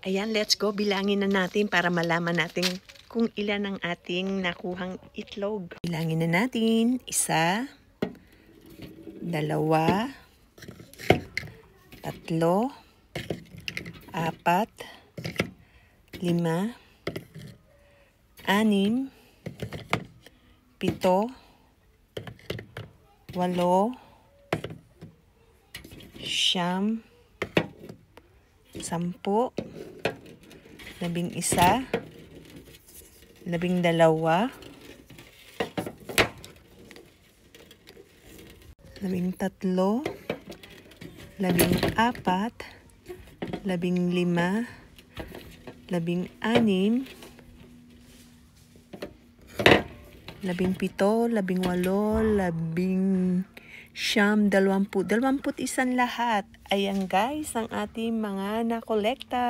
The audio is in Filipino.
Ayan, let's go. Bilangin na natin para malaman natin kung ilan ang ating nakuhang itlog. Bilangin na natin. 1, 2, 3, 4, 5, 6, 7, 8, 9, 10, 11, 12, 13, 14, 15, 16, 17, 18, 19, 20, 21 lahat. Ayan guys, ang ating mga nakolekta.